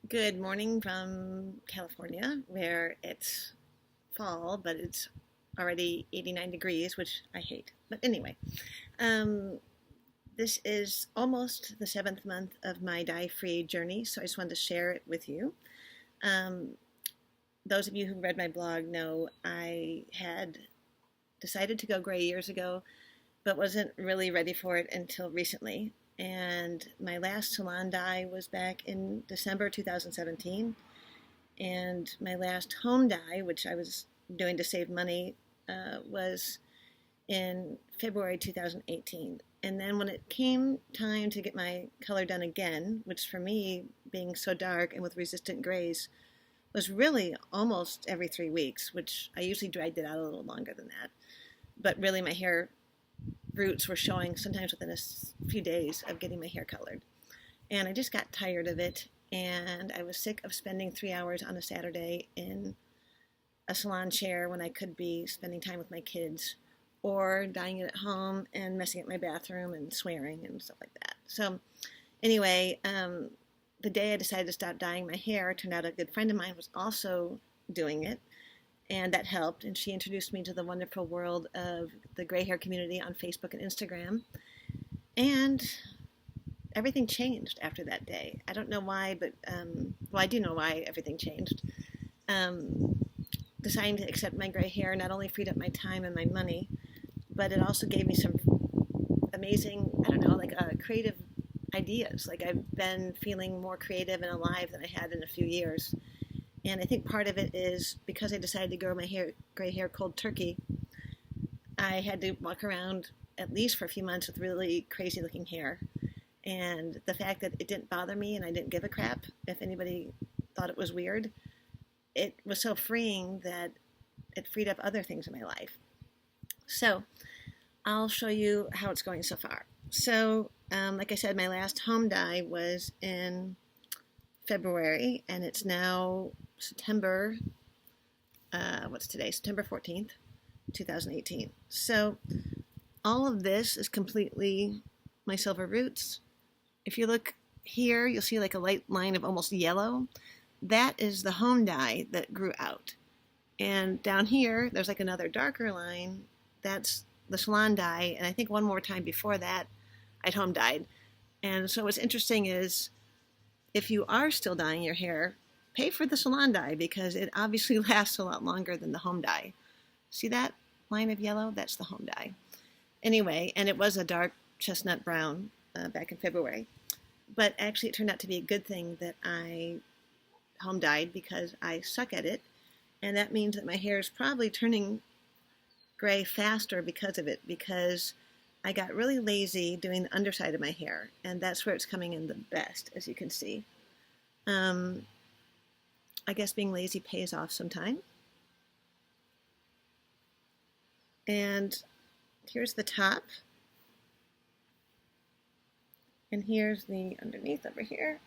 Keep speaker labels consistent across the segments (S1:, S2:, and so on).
S1: Good morning from California, where it's fall, but it's already 89 degrees, which I hate. But anyway, um, this is almost the seventh month of my dye-free journey, so I just wanted to share it with you. Um, those of you who read my blog know I had decided to go gray years ago, but wasn't really ready for it until recently. And my last salon dye was back in December 2017. And my last home dye, which I was doing to save money, was in February 2018. And then when it came time to get my color done again, which for me, being so dark and with resistant grays, was really almost every 3 weeks, which I usually dragged it out a little longer than that. But really, my hair roots were showing sometimes within a few days of getting my hair colored. And I just got tired of it, and I was sick of spending 3 hours on a Saturday in a salon chair when I could be spending time with my kids or dyeing it at home and messing up my bathroom and swearing and stuff like that. So anyway, the day I decided to stop dyeing my hair, it turned out a good friend of mine was also doing it, and that helped. And she introduced me to the wonderful world of the gray hair community on Facebook and Instagram. And everything changed after that day. I don't know why, but, well, I do know why everything changed. Deciding to accept my gray hair not only freed up my time and my money, but it also gave me some amazing, I don't know, like creative ideas. Like I've been feeling more creative and alive than I had in a few years. And I think part of it is because I decided to grow my gray hair cold turkey, I had to walk around at least for a few months with really crazy looking hair. And the fact that it didn't bother me and I didn't give a crap if anybody thought it was weird, it was so freeing that it freed up other things in my life. So I'll show you how it's going so far. So, like I said, my last home dye was in February, and it's now September, what's today? September 14th, 2018. So all of this is completely my silver roots. If you look here, you'll see like a light line of almost yellow. That is the home dye that grew out. And down here, there's like another darker line. That's the salon dye. And I think one more time before that, I'd home dyed. And so what's interesting is if you are still dyeing your hair, pay for the salon dye because it obviously lasts a lot longer than the home dye. See that line of yellow? That's the home dye. Anyway, and it was a dark chestnut brown back in February. But actually it turned out to be a good thing that I home dyed because I suck at it. And that means that my hair is probably turning gray faster because of it, because I got really lazy doing the underside of my hair, and that's where it's coming in the best, as you can see. I guess being lazy pays off sometime. And here's the top. And here's the underneath over here.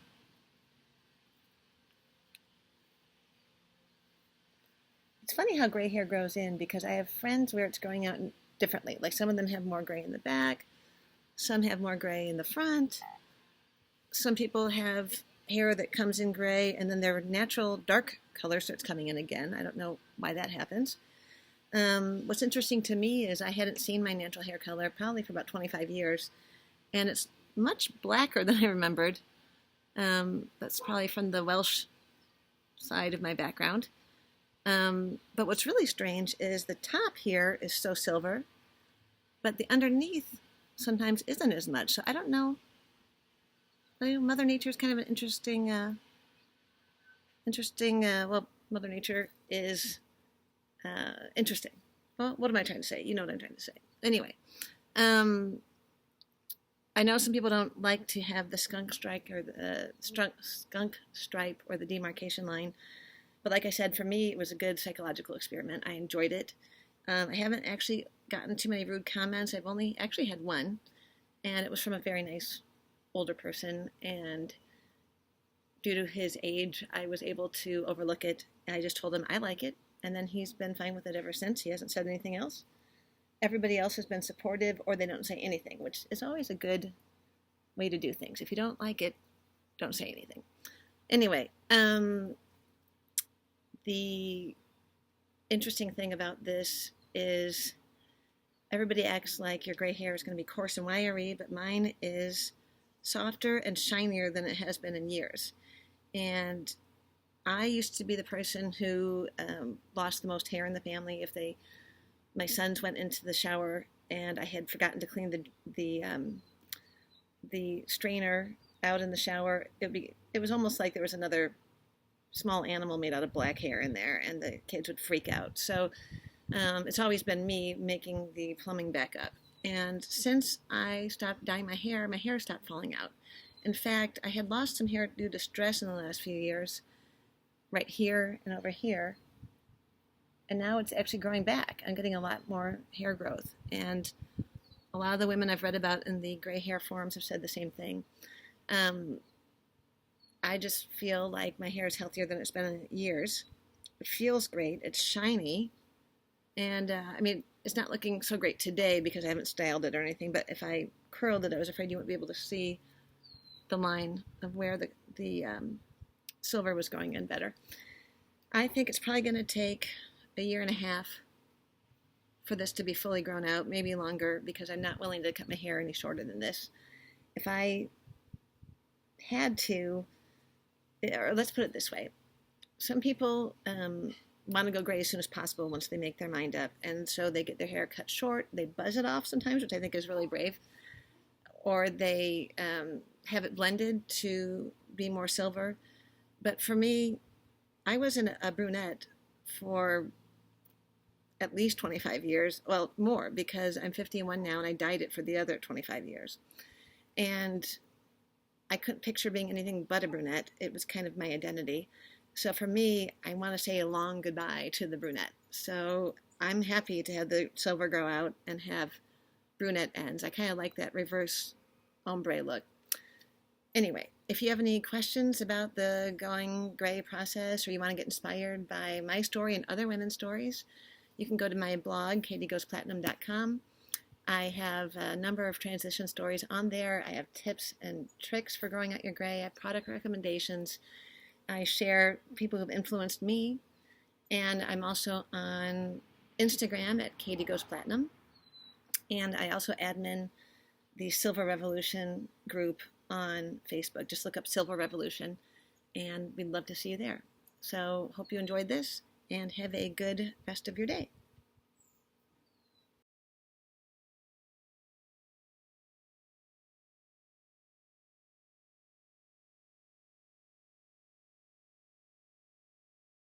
S1: It's funny how gray hair grows in because I have friends where it's growing out differently. Like some of them have more gray in the back, some have more gray in the front. Some people have hair that comes in gray and then their natural dark color starts coming in again. I don't know why that happens. What's interesting to me is I hadn't seen my natural hair color probably for about 25 years, and it's much blacker than I remembered. That's probably from the Welsh side of my background. But what's really strange is the top here is so silver, but the underneath sometimes isn't as much. So I don't know. Mother Nature is kind of an interesting, well, Mother Nature is interesting. Well, what am I trying to say? You know what I'm trying to say. Anyway, I know some people don't like to have the skunk stripe or the skunk stripe or the demarcation line. But like I said, for me, it was a good psychological experiment. I enjoyed it. I haven't actually gotten too many rude comments. I've only actually had one, and it was from a very nice older person. And due to his age, I was able to overlook it. And I just told him I like it, and then he's been fine with it ever since. He hasn't said anything else. Everybody else has been supportive, or they don't say anything, which is always a good way to do things. If you don't like it, don't say anything. Anyway, the interesting thing about this is everybody acts like your gray hair is going to be coarse and wiry, but mine is softer and shinier than it has been in years. And I used to be the person who lost the most hair in the family. If my sons went into the shower and I had forgotten to clean the strainer out in the shower, it was almost like there was another small animal made out of black hair in there, and the kids would freak out. So it's always been me making the plumbing back up. And since I stopped dyeing my hair stopped falling out. In fact, I had lost some hair due to stress in the last few years, right here and over here. And now it's actually growing back. I'm getting a lot more hair growth. And a lot of the women I've read about in the gray hair forums have said the same thing. I just feel like my hair is healthier than it's been in years. It feels great. It's shiny. And I mean, it's not looking so great today because I haven't styled it or anything, but if I curled it, I was afraid you wouldn't be able to see the line of where the silver was going in better. I think it's probably going to take a year and a half for this to be fully grown out, maybe longer, because I'm not willing to cut my hair any shorter than this. If I had to, or let's put it this way, some people want to go gray as soon as possible once they make their mind up, and so they get their hair cut short, they buzz it off sometimes, which I think is really brave, or they have it blended to be more silver. But for me, I was a brunette for at least 25 years, well, more, because I'm 51 now and I dyed it for the other 25 years. And I couldn't picture being anything but a brunette. It was kind of my identity. So for me, I want to say a long goodbye to the brunette. So I'm happy to have the silver grow out and have brunette ends. I kind of like that reverse ombre look. Anyway, if you have any questions about the going gray process, or you want to get inspired by my story and other women's stories, you can go to my blog, katiegoesplatinum.com. I have a number of transition stories on there. I have tips and tricks for growing out your gray. I have product recommendations. I share people who've influenced me. And I'm also on Instagram at katiegoesplatinum. And I also admin the Silver Revolution group on Facebook. Just look up Silver Revolution, and we'd love to see you there. So hope you enjoyed this, and have a good rest of your day.